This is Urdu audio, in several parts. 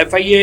FIA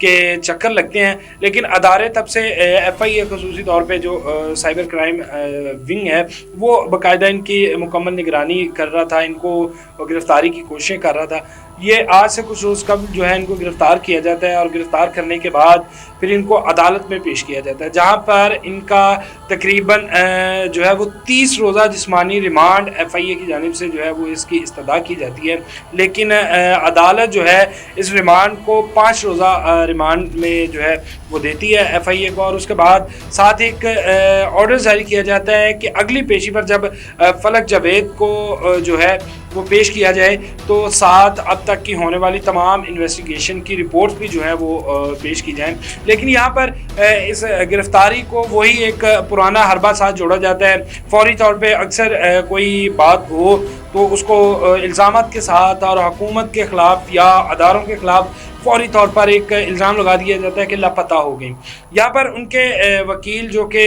کے چکر لگتے ہیں، لیکن ادارے تب سے ایف آئی اے خصوصی طور پہ جو سائبر کرائم ونگ ہے وہ باقاعدہ ان کی مکمل نگرانی کر رہا تھا، ان کو گرفتاری کی کوششیں کر رہا تھا۔ یہ آج سے کچھ روز قبل جو ہے ان کو گرفتار کیا جاتا ہے، اور گرفتار کرنے کے بعد پھر ان کو عدالت میں پیش کیا جاتا ہے، جہاں پر ان کا تقریباً جو ہے وہ 30 روزہ جسمانی ریمانڈ ایف آئی اے کی جانب سے جو ہے وہ اس کی استدعا کی جاتی ہے، لیکن عدالت جو ہے اس ریمانڈ کو 5 روزہ ریمانڈ میں جو ہے وہ دیتی ہے ایف آئی اے کو، اور اس کے بعد ساتھ ایک آرڈر جاری کیا جاتا ہے کہ اگلی پیشی پر جب فلک جاوید کو جو ہے وہ پیش کیا جائے تو 7 اب تک کی ہونے والی تمام انویسٹیگیشن کی رپورٹس بھی جو ہے وہ پیش کی جائیں۔ لیکن یہاں پر اس گرفتاری کو وہی ایک پرانا حربہ ساتھ جوڑا جاتا ہے، فوری طور پہ اکثر کوئی بات ہو تو اس کو الزامات کے ساتھ اور حکومت کے خلاف یا اداروں کے خلاف فوری طور پر ایک الزام لگا دیا جاتا ہے کہ لاپتہ ہو گئی۔ یہاں پر ان کے وکیل جو کہ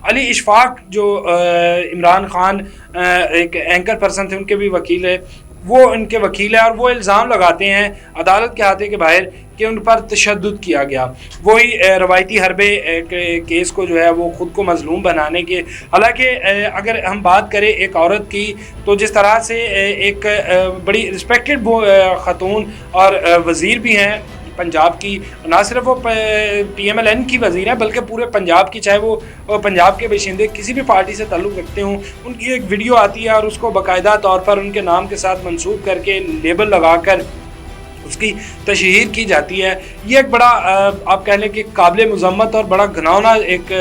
علی اشفاق، جو عمران خان ایک اینکر پرسن تھے، ان کے بھی وکیل ہے، وہ ان کے وکیل ہے، اور وہ الزام لگاتے ہیں عدالت کے احاطے کے باہر کہ ان پر تشدد کیا گیا، وہی روایتی حربے کیس کو جو ہے وہ خود کو مظلوم بنانے کے۔ حالانکہ اگر ہم بات کریں ایک عورت کی، تو جس طرح سے ایک بڑی رسپیکٹڈ خاتون اور وزیر بھی ہیں پنجاب کی، نہ صرف وہ پی ایم ایل این کی وزیر ہیں بلکہ پورے پنجاب کی، چاہے وہ پنجاب کے باشندے کسی بھی پارٹی سے تعلق رکھتے ہوں، ان کی ایک ویڈیو آتی ہے اور اس کو باقاعدہ طور پر ان کے نام کے ساتھ منسوب کر کے لیبل لگا کر اس کی تشہیر کی جاتی ہے۔ یہ ایک بڑا آپ کہہ لیں کہ قابل مذمت اور بڑا گھناؤنا ایک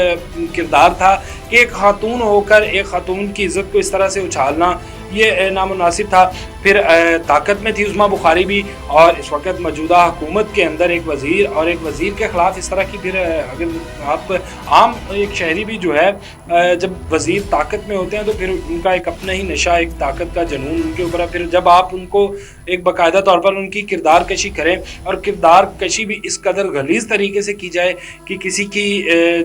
کردار تھا کہ ایک خاتون ہو کر ایک خاتون کی عزت کو اس طرح سے اچھالنا، یہ نامناسب تھا۔ پھر طاقت میں تھی عظمیٰ بخاری بھی، اور اس وقت موجودہ حکومت کے اندر ایک وزیر اور ایک وزیر کے خلاف اس طرح کی، پھر اگر آپ عام ایک شہری بھی جو ہے جب وزیر طاقت میں ہوتے ہیں تو پھر ان کا ایک اپنا ہی نشہ، ایک طاقت کا جنون ان کے اوپر ہے۔ پھر جب آپ ان کو ایک باقاعدہ طور پر ان کی کردار کشی کریں، اور کردار کشی بھی اس قدر غلیظ طریقے سے کی جائے کہ کسی کی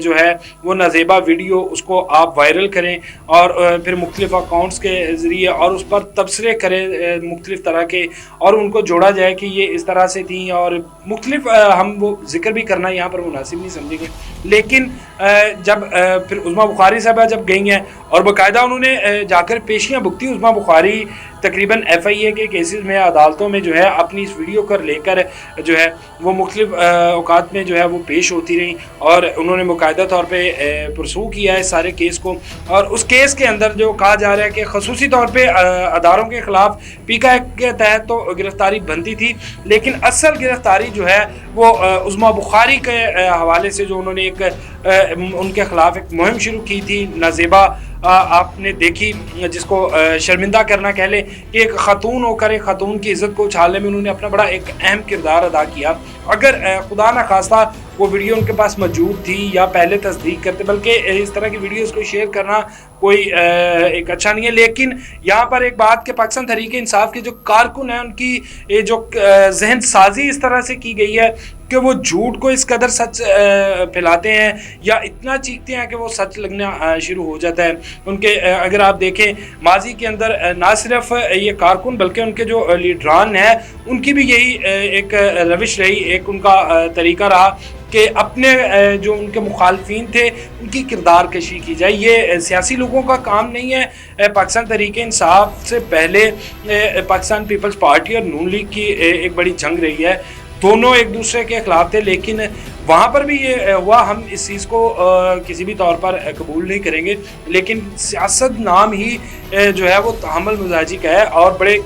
جو ہے وہ نازیبا ویڈیو اس کو آپ وائرل کریں، اور پھر مختلف اکاؤنٹس کے ذریعے اور اس پر تبصرے کریں مختلف طرح کے، اور ان کو جوڑا جائے کہ یہ اس طرح سے تھیں، اور مختلف ہم وہ ذکر بھی کرنا یہاں پر مناسب نہیں سمجھیں گے۔ لیکن جب پھر عظمیٰ بخاری صاحبہ جب گئی ہیں اور باقاعدہ انہوں نے جا کر پیشیاں بھگتی، عظمیٰ بخاری تقریباً ایف آئی اے کے کیسز میں عدالتوں میں جو ہے اپنی اس ویڈیو کو لے کر جو ہے وہ مختلف اوقات میں جو ہے وہ پیش ہوتی رہیں، اور انہوں نے باقاعدہ طور پہ پرسو کیا ہے سارے کیس کو۔ اور اس کیس کے اندر جو کہا جا رہا ہے کہ خصوصی طور پہ اداروں کے خلاف پیکا ایکٹ کے تحت تو گرفتاری بنتی تھی، لیکن اصل گرفتاری جو ہے وہ عظمیٰ بخاری کے حوالے سے جو انہوں نے ایک ان کے خلاف ایک مہم شروع کی تھی، نازیبا آپ نے دیکھی، جس کو شرمندہ کرنا کہہ لیں، کہ ایک خاتون ہو کر ایک خاتون کی عزت کو اچھالنے میں انہوں نے اپنا بڑا ایک اہم کردار ادا کیا۔ اگر خدا نہ خواستہ وہ ویڈیو ان کے پاس موجود تھی یا پہلے تصدیق کرتے، بلکہ اس طرح کی ویڈیوز کو شیئر کرنا کوئی ایک اچھا نہیں ہے، لیکن یہاں پر ایک بات کہ پاکستان تحریک انصاف کے جو کارکن ہیں ان کی جو ذہن سازی اس طرح سے کی گئی ہے کہ وہ جھوٹ کو اس قدر سچ پھیلاتے ہیں یا اتنا چیختے ہیں کہ وہ سچ لگنا شروع ہو جاتا ہے۔ ان کے اگر آپ دیکھیں ماضی کے اندر نہ صرف یہ کارکن بلکہ ان کے جو لیڈران ہیں ان کی بھی یہی ایک روش رہی، ایک ان کا طریقہ رہا کہ اپنے جو ان کے مخالفین تھے ان کی کردار کشی کی جائے۔ یہ سیاسی لوگوں کا کام نہیں ہے۔ پاکستان تحریک انصاف سے پہلے پاکستان پیپلز پارٹی اور نون لیگ کی ایک بڑی جنگ رہی ہے، دونوں ایک دوسرے کے خلاف تھے، لیکن وہاں پر بھی یہ ہوا، ہم اس چیز کو کسی بھی طور پر قبول نہیں کریں گے، لیکن سیاست نام ہی جو ہے وہ تحمل مزاجی کا ہے اور بڑے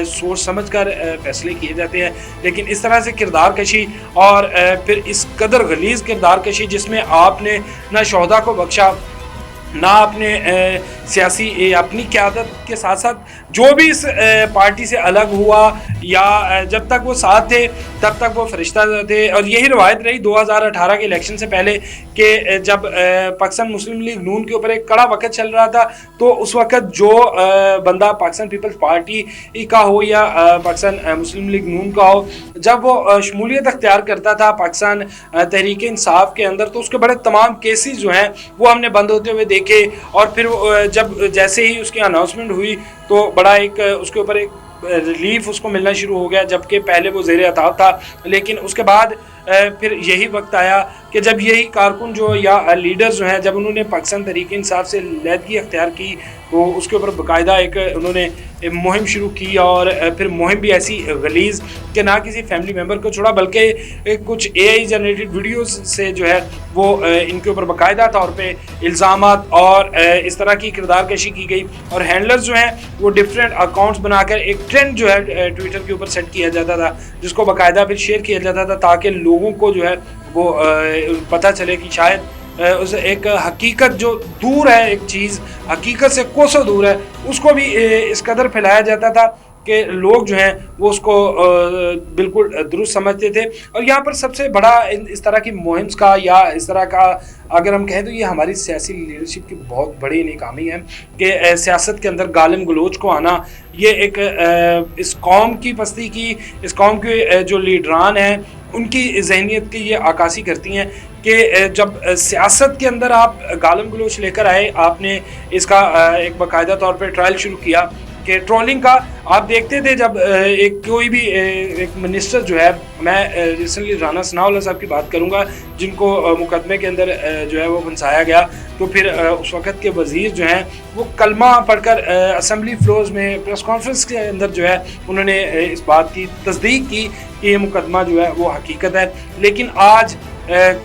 سوچ سمجھ کر فیصلے کیے جاتے ہیں۔ لیکن اس طرح سے کردار کشی اور پھر اس قدر غلیظ کردار کشی جس میں آپ نے نہ شہدا کو بخشا، نہ اپنے سیاسی اپنی قیادت کے ساتھ ساتھ جو بھی اس پارٹی سے الگ ہوا یا جب تک وہ ساتھ تھے تب تک وہ فرشتہ تھے۔ اور یہی روایت رہی 2018 کے الیکشن سے پہلے کہ جب پاکستان مسلم لیگ نون کے اوپر ایک کڑا وقت چل رہا تھا تو اس وقت جو بندہ پاکستان پیپلز پارٹی کا ہو یا پاکستان مسلم لیگ نون کا ہو، جب وہ شمولیت اختیار کرتا تھا پاکستان تحریک انصاف کے اندر تو اس کے بڑے تمام کیسز جو ہیں وہ ہم نے بند ہوتے ہوئے دیکھے۔ اور پھر جب جیسے ہی اس کی اناؤنسمنٹ ہوئی تو بڑا ایک اس کے اوپر ایک ریلیف اس کو ملنا شروع ہو گیا، جبکہ پہلے وہ زیر عتاب تھا۔ لیکن اس کے بعد پھر یہی وقت آیا کہ جب یہی کارکن جو یا لیڈرز جو ہیں جب انہوں نے پاکستان تحریک انصاف سے علیحدگی اختیار کی تو اس کے اوپر باقاعدہ ایک انہوں نے مہم شروع کی، اور پھر مہم بھی ایسی غلیظ کہ نہ کسی فیملی ممبر کو چھوڑا بلکہ کچھ اے آئی جنریٹڈ ویڈیوز سے جو ہے وہ ان کے اوپر باقاعدہ طور پہ الزامات اور اس طرح کی کردار کشی کی گئی، اور ہینڈلرز جو ہیں وہ ڈفرینٹ اکاؤنٹس بنا کر ایک ٹرینڈ جو ہے ٹویٹر کے اوپر سیٹ کیا جاتا تھا، جس کو باقاعدہ پھر شیئر کیا جاتا تھا تاکہ لوگوں کو جو ہے وہ پتہ چلے کہ شاید اس ایک حقیقت جو دور ہے، ایک چیز حقیقت سے کوسوں دور ہے، اس کو بھی اس قدر پھیلایا جاتا تھا کہ لوگ جو ہیں وہ اس کو بالکل درست سمجھتے تھے۔ اور یہاں پر سب سے بڑا اس طرح کی مہمز کا یا اس طرح کا اگر ہم کہیں تو یہ ہماری سیاسی لیڈرشپ کی بہت بڑی ناکامی ہے کہ سیاست کے اندر گالم گلوچ کو آنا، یہ ایک اس قوم کی پستی کی، اس قوم کے جو لیڈران ہیں ان کی ذہنیت کی یہ عکاسی کرتی ہیں کہ جب سیاست کے اندر آپ گالم گلوچ لے کر آئے، آپ نے اس کا ایک باقاعدہ طور پہ ٹرائل شروع کیا کہ ٹرولنگ کا آپ دیکھتے تھے جب ایک کوئی بھی ایک منسٹر جو ہے، میں ریسنٹلی رانا ثناء اللہ صاحب کی بات کروں گا جن کو مقدمے کے اندر جو ہے وہ پھنسایا گیا، تو پھر اس وقت کے وزیر جو ہیں وہ کلمہ پڑھ کر اسمبلی فلورز میں پریس کانفرنس کے اندر جو ہے انہوں نے اس بات کی تصدیق کی کہ یہ مقدمہ جو ہے وہ حقیقت ہے۔ لیکن آج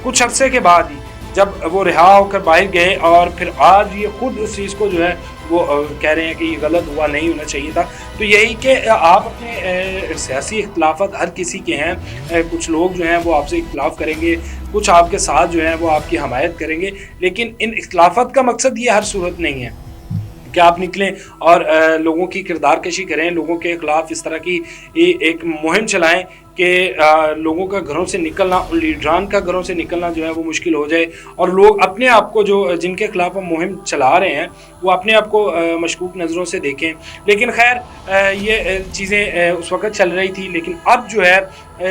کچھ عرصے کے بعد ہی جب وہ رہا ہو کر باہر گئے اور پھر آج یہ خود اس چیز کو جو ہے وہ کہہ رہے ہیں کہ یہ غلط ہوا، نہیں ہونا چاہیے تھا، تو یہی کہ آپ اپنے سیاسی اختلافات ہر کسی کے ہیں، کچھ لوگ جو ہیں وہ آپ سے اختلاف کریں گے، کچھ آپ کے ساتھ جو ہیں وہ آپ کی حمایت کریں گے، لیکن ان اختلافات کا مقصد یہ ہر صورت نہیں ہے کہ آپ نکلیں اور لوگوں کی کردار کشی کریں، لوگوں کے خلاف اس طرح کی ایک مہم چلائیں کہ لوگوں کا گھروں سے نکلنا، ان لیڈران کا گھروں سے نکلنا جو ہے وہ مشکل ہو جائے، اور لوگ اپنے آپ کو جو جن کے خلاف ہم مہم چلا رہے ہیں وہ اپنے آپ کو مشکوک نظروں سے دیکھیں۔ لیکن خیر یہ چیزیں اس وقت چل رہی تھی، لیکن اب جو ہے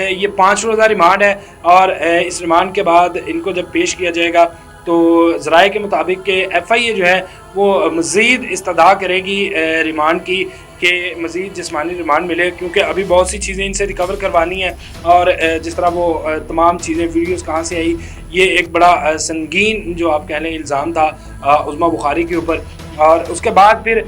یہ 5 روزہ ریمانڈ ہے، اور اس ریمانڈ کے بعد ان کو جب پیش کیا جائے گا تو ذرائع کے مطابق کہ ایف آئی اے جو ہے وہ مزید استدعا کرے گی ریمانڈ کی کہ مزید جسمانی ریمانڈ ملے، کیونکہ ابھی بہت سی چیزیں ان سے ریکور کروانی ہیں، اور جس طرح وہ تمام چیزیں ویڈیوز کہاں سے آئی، یہ ایک بڑا سنگین جو آپ کہہ لیں الزام تھا عظمیٰ بخاری کے اوپر۔ اور اس کے بعد پھر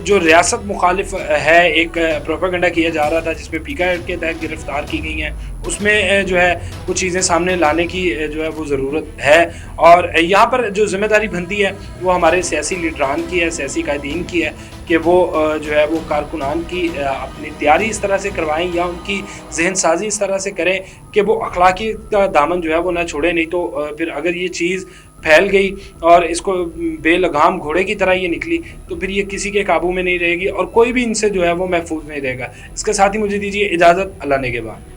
جو ریاست مخالف ہے ایک پروپیگنڈا کیا جا رہا تھا جس میں پی کا کے تحت گرفتار کی گئی ہیں، اس میں جو ہے کچھ چیزیں سامنے لانے کی جو ہے وہ ضرورت ہے، اور یہاں پر جو ذمہ داری بنتی ہے وہ ہمارے سیاسی لیڈران کی ہے، سیاسی قائدین کی ہے کہ وہ جو ہے وہ کارکنان کی اپنی تیاری اس طرح سے کروائیں یا ان کی ذہن سازی اس طرح سے کریں کہ وہ اخلاقی کا دامن جو ہے وہ نہ چھوڑے، نہیں تو پھر اگر یہ چیز پھیل گئی اور اس کو بے لگام گھوڑے کی طرح یہ نکلی تو پھر یہ کسی کے قابو میں نہیں رہے گی، اور کوئی بھی ان سے جو ہے وہ محفوظ نہیں رہے گا۔ اس کے ساتھ ہی مجھے دیجیے اجازت، اللہ نگہبان۔